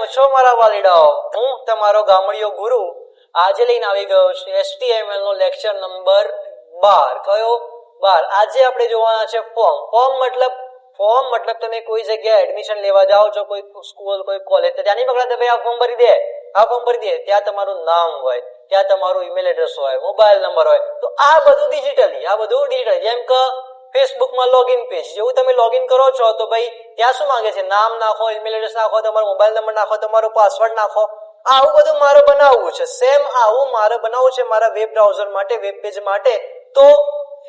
છો મારા વાલીડાઓ? હું તમારો ગામડિયો ગુરુ આજે લઈને આવી ગયો છું HTML નો લેક્ચર નંબર 12. કયો 12? આજે આપણે જોવાના છે ફોર્મ મતલબ તમે કોઈ જગ્યાએ એડમિશન લેવા જાઓ છો, કોઈ સ્કૂલ કોઈ કોલેજ, તો ત્યાંની પકડા ભાઈ આ ફોર્મ ભરી દે ત્યાં તમારું નામ હોય, ત્યાં તમારું ઈમેલ એડ્રેસ હોય, મોબાઈલ નંબર હોય. તો આ બધું ડિજિટલી જેમ કે ફેસબુકમાં લોગિન પેજ જેવું તમે લોગિન કરો છો તો ભાઈ ત્યાં શું માંગે છે? નામ નાખો, ઈમેલ એડ્રેસ નાખો, તમારો મોબાઈલ નંબર નાખો, તમારો પાસવર્ડ નાખો. આવું બધું મારે બનાવવું છે. સેમ આવું મારે બનાવવું છે મારા વેબ બ્રાઉઝર માટે, વેબ પેજ માટે. તો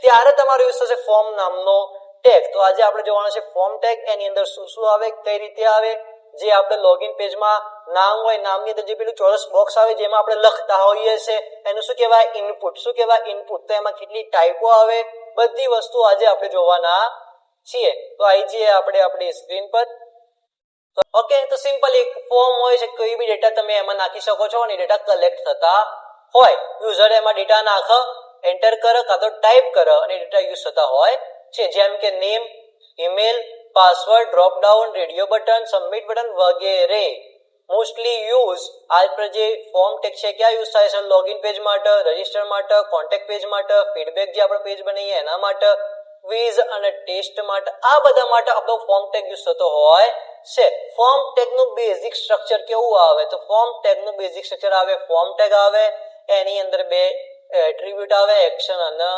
ત્યારે તમારો યુઝ થશે ફોર્મ નામનો ટેગ. તો આજે આપણે જોવાનું છે ફોર્મ ટેગ. એની અંદર શું શું આવે, કઈ રીતે આવે. જે આપણે લોગિન પેજમાં નામ હોય, નામની અંદર જે પેલું ચોરસ બોક્સ આવે જેમાં આપણે લખતા હોઈએ છે એનું શું કહેવાય? ઇનપુટ. શું કહેવાય? ઇનપુટ. તો એમાં કેટલી ટાઈપો આવે, બધી વસ્તુ આજે આપણે જોવાના છીએ. તો આવી જઈએ આપણે આપણી સ્ક્રીન પર. ઓકે, તો સિમ્પલ એક ફોર્મ હોય છે, કોઈ બી ડેટા તમે એમાં નાખી શકો છો અને ડેટા કલેક્ટ થતા હોય. યુઝર એમાં ડેટા નાખે, એન્ટર કરે કાં તો ટાઈપ કરે અને ડેટા યુઝ થતા હોય છે. જેમ કે name, email, password, drop down, radio button, submit button વગેરે. મોસ્ટલી યુઝ આજ પર જે ફોર્મ ટેગ છે ક્યાં યુઝ થાય છે? લોગિન પેજ માટે, રજિસ્ટર માટે, કોન્ટેક્ટ પેજ માટે, ફીડબેક જે આપણે પેજ બનાવીએ એના માટે, ક્વિઝ અને ટેસ્ટ માટે. આ બધા માટે આપણો ફોર્મ ટેગ યુઝ થતો હોય છે. ફોર્મ ટેગ નું બેઝિક સ્ટ્રક્ચર કેવું આવે? તો ફોર્મ ટેગ નું બેઝિક સ્ટ્રક્ચર આવે, ફોર્મ ટેગ આવે, એની અંદર બે એટ્રીબ્યુટ આવે, એક્શન અને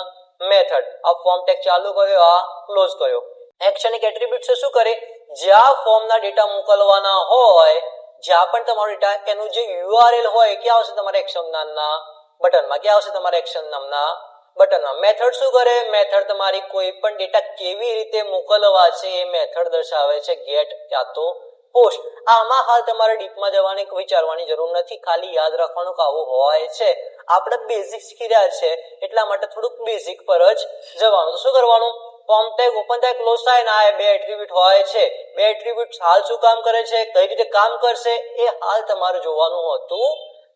મેથડ. આ ફોર્મ ટેગ ચાલુ કર્યો, આ ક્લોઝ કર્યો. એક્શન એક એટ્રીબ્યુટ છે, શું કરે? જ્યાં ફોર્મના ડેટા મોકલવાના હોય, જ્યાં પણ તમારો ડેટા, એનું જે URL હોય ક્યાં આવશે? તમારા એક્શન નામના બટનમાં. ક્યાં આવશે? તમારા એક્શન નામના બટનમાં. મેથડ શું કરે? મેથડ તમારી કોઈ પણ ડેટા કેવી રીતે મોકલવા છે એ મેથડ દર્શાવે છે, ગેટ ક્યાં તો પોસ્ટ. આમાં હાલ તમારે ડીપમાં જવાની વિચારવાની જરૂર નથી, ખાલી યાદ રાખવાનું કે આવું હોય છે. આપણે બેઝિક શીખી રહ્યા છે એટલા માટે થોડુંક બેઝિક પર જ જવાનું. તો શું કરવાનું? ફોર્મ ટેગ ઓપન થાય, ક્લોઝ થાય ને આ બે એટ્રીબ્યુટ હોય છે. બે એટ્રીબ્યુટ હાલ શું કામ કરે છે, કઈ રીતે કામ કરશે એ હાલ તમારે જોવાનું હોતું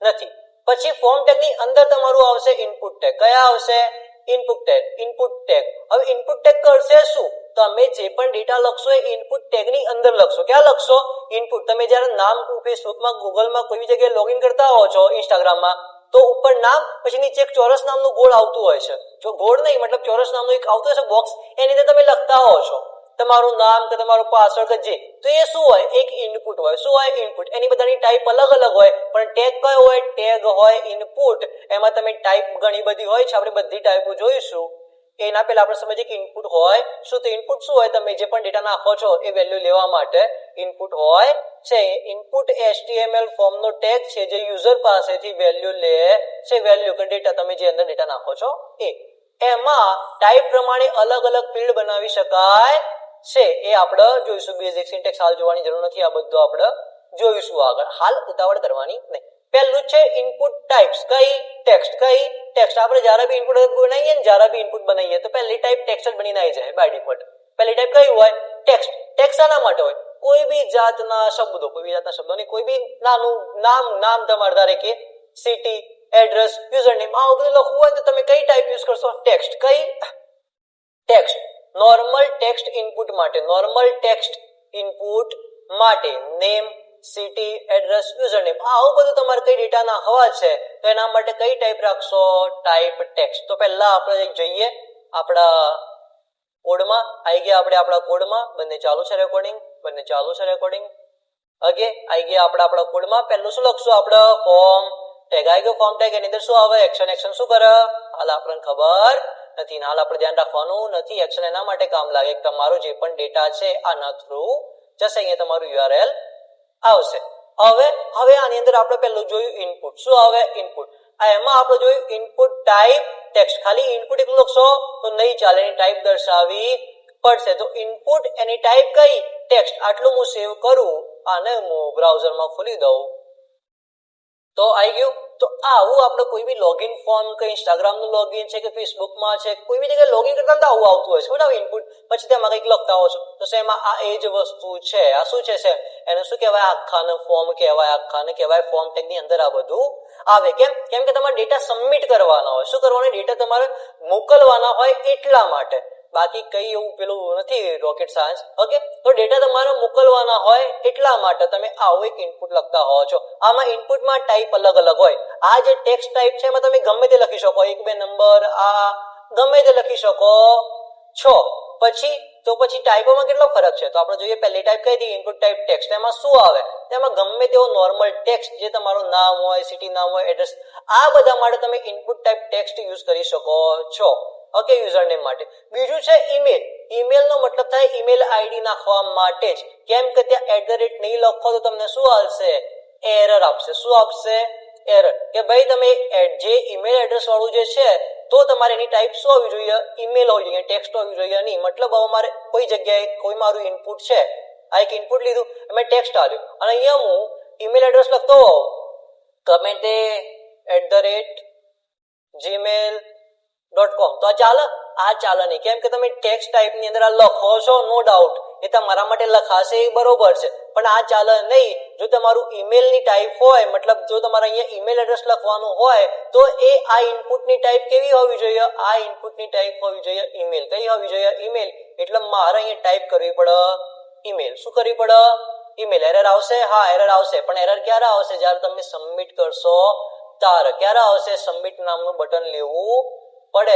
નથી. પછી ફોર્મ ટેગ ની અંદર તમારું આવશે ઇનપુટ ટેગ. કયા આવશે? Input tag. હવે ઇનપુટ ટેગ કરશે શું? તમે જે પણ ડેટા લખશો એ ઇનપુટ ટેગ ની અંદર લખશો. ક્યાં લખશો? ઇનપુટ. તમે જયારે નામ ફેસબુકમાં, ગૂગલમાં કોઈ જગ્યાએ લોગિન કરતા હો છો, ઇન્સ્ટાગ્રામમાં, તો ઉપર નામ, પછી નીચે એક ચોરસ નામનું ગોળ આવતું હોય છે. જો ગોળ નહીં મતલબ ચોરસ નામનું એક આવતું હશે બોક્સ, એની અંદર તમે લખતા હો છો તમારું નામ કે તમારું પાસવર્ડ કે જે. તો એ શું હોય? એક ઇનપુટ હોય. શું હોય? ઇનપુટ. એની બધાની ટાઈપ અલગ અલગ હોય, પણ ટેગ કયો હોય? ટેગ હોય ઇનપુટ. એમાં તમે ટાઈપ ઘણી બધી હોય છે, આપણે બધી ટાઈપો જોઈશું. એના પહેલા આપણે સમજીએ કે ઇનપુટ હોય શું. તો ઇનપુટ શું હોય? તમે જે પણ ડેટા નાખો છો એ વેલ્યુ લેવા માટે ઇનપુટ હોય છે. ઇનપુટ HTML ફોર્મનો ટેગ છે જે યુઝર પાસેથી વેલ્યુ લે છે. વેલ્યુ કે ડેટા, તમે જે અંદર ડેટા નાખો છો એ. એમાં ટાઈપ પ્રમાણે અલગ અલગ ફિલ્ડ બનાવી શકાય છે. એ આપણે જોઈશું. બેઝિક સિન્ટેક્સ હાલ જોવાની જરૂર નથી, આ બધું આપણે જોઈશું આગળ. હાલ ઉતાવળ કરવાની નહીં. પહેલું છે ઇનપુટ ટાઈપ્સ. કઈ? ટેક્સ્ટ. કઈ? ટેક્સ્ટ. આપણે જ્યારે બી ઇનપુટ બનાવીએ ને, જ્યારે બી ઇનપુટ બનાવીએ તો પહેલી ટાઈપ ટેક્સ્ટ જ બનીને આવી જાય બાય ડિફોલ્ટ. પહેલી ટાઈપ કઈ હોય? ટેક્સ્ટ. ટેક્સ્ટ આના માટે હોય? કોઈ બી જાતના શબ્દોની કોઈ બી નાનું નામ તમારે ધારે કે સિટી, એડ્રેસ, યુઝરનેમ, આ બધું લખવું હોય તો તમે કઈ ટાઈપ યુઝ કરશો? ટેક્સ્ટ. કઈ? ટેક્સ્ટ. નોર્મલ ટેક્સ્ટ ઇનપુટ માટે, નેમ, સિટી, એડ્રેસ, યુઝરનેમ, આવું બધું તમારે કઈ ડેટા નાખવા છે તો એના માટે કઈ ટાઈપ રાખશો? Type text. તો પહેલા આપણે જોઈએ આપણા કોડમાં. આવી ગયા આપણે આપણા કોડમાં. બંને ચાલુ છે રેકોર્ડિંગ. ઓકે, આવી ગયા આપણા કોડમાં. પહેલું શું લખશું આપણે? Form tag. આવી ગયો ફોર્મ ટેગ. એની અંદર શું આવે? એક્શન. એક્શન શું કરે હાલ આપણને ખબર નથી, હાલ આપણે ધ્યાન રાખવાનું નથી. એક્શન એના માટે કામ લાગે કે તમારો જે પણ ડેટા છે આના થ્રુ જશે, અહીંયા તમારું URL આવશે. હવે આની અંદર આપણે પહેલું જોયું ઇનપુટ. શું આવે? ઇનપુટ. એમાં આપણે જોયું ઇનપુટ ટાઈપ ટેક્સ્ટ. ખાલી ઇનપુટ એકલું લખશો તો નહીં ચાલે, એની ટાઈપ દર્શાવવી પડશે. તો ઇનપુટ, એની ટાઈપ કઈ? ટેક્સ્ટ. આટલું હું સેવ કરું અને હું બ્રાઉઝરમાં ખોલી દઉં તો આવી ગયું. તો આવું આપણે કોઈ બી લોગિન ફોર્મ કે ઇન્સ્ટાગ્રામનું લોગિન છે કે ફેસબુકમાં છે, કોઈ બી જગ્યાએ લોગિન કરતા આવું આવતું હોય છે બરાબર ઇનપુટ. પછી તેમાં કંઈક લખતા હો છો તો એમાં આ એ જ વસ્તુ છે. આ શું છે? એને શું કહેવાય? આખાને ફોર્મ કહેવાય. ફોર્મ ટેગની અંદર આ બધું આવે. કેમ કે તમારે ડેટા સબમિટ કરવાના હોય. શું કરવાનું? ડેટા તમારે મોકલવાના હોય એટલા માટે. બાકી કઈ એવું પેલું નથી રોકેટ સાયન્સ. ઓકે, તો ડેટા તમારે મોકલવાના હોય એટલા માટે તમે આવું એક ઇનપુટ લખતા હોવ છો. આમાં ઇનપુટમાં ટાઈપ અલગ અલગ હોય. આ જે ટેક્સ્ટ ટાઈપ છે એમાં તમે ગમે તે લખી શકો, 1 2 નંબર આ ગમે તે લખી શકો છો. પછી ટાઈપોમાં કેટલો ફરક છે તો આપણે જોઈએ. પહેલી ટાઈપ કઈ હતી? Input type text. એમાં શું આવે? તેમાં ગમે તેવો નોર્મલ ટેક્સ્ટ, જે તમારું નામ હોય, સિટી નામ હોય, એડ્રેસ, આ બધા માટે તમે ઇનપુટ ટાઈપ ટેક્સ્ટ યુઝ કરી શકો છો. ઓકે, યુઝરનેમ માટે. બીજું છે ઈમેલ. ઈમેલ નો મતલબ થાય ઈમેલ આઈડી નાખવા માટે જ. કેમ કે ત્યાં @ નહીં લખો તો તમને શું આવશે? એરર આપશે. શું આપશે? એરર. કે ભાઈ તમે જે ઈમેલ એડ્રેસ વાળું જે છે તો તમારે એની ટાઈપ શું હોવી જોઈએ? ઈમેલ હોવી જોઈએ, ટેક્સ્ટ હોવી જોઈએ નહીં. મતલબ હવે મારે કોઈ જગ્યાએ કોઈ મારું ઇનપુટ છે, આ એક ઇનપુટ લીધું, મેં ટેક્સ્ટ આપ્યું અને અહીંયા હું ઈમેલ એડ્રેસ લખતો હોઉં ગમે તે @gmail.com, તો આ ચાલે? આ ચાલે નહીં. કેમ કે તમે ટેક્સ્ટ ટાઈપ ની અંદર આ લખો છો, નો ડાઉટ એ તમારા માટે લખાશે એ બરોબર છે, પણ આ ચાલે નહીં. જો તમારું ઈમેલ ની ટાઈપ હોય, મતલબ જો તમારે અહીંયા ઈમેલ એડ્રેસ લખવાનું હોય તો એ આ ઇનપુટ ની ટાઈપ કેવી હોવી જોઈએ? આ ઇનપુટ ની ટાઈપ હોવી જોઈએ ઈમેલ. કઈ હોવી જોઈએ? ઈમેલ. એટલે મારે અહીંયા ટાઈપ કરવી પડે ઈમેલ. શું કરવી પડે? ઈમેલ. એરર આવશે? હા, એરર આવશે. પણ એરર ક્યારે આવશે? જ્યારે તમે સબમિટ કરશો ત્યારે. ક્યારે આવશે? સબમિટ નામનું બટન લેવું પડે.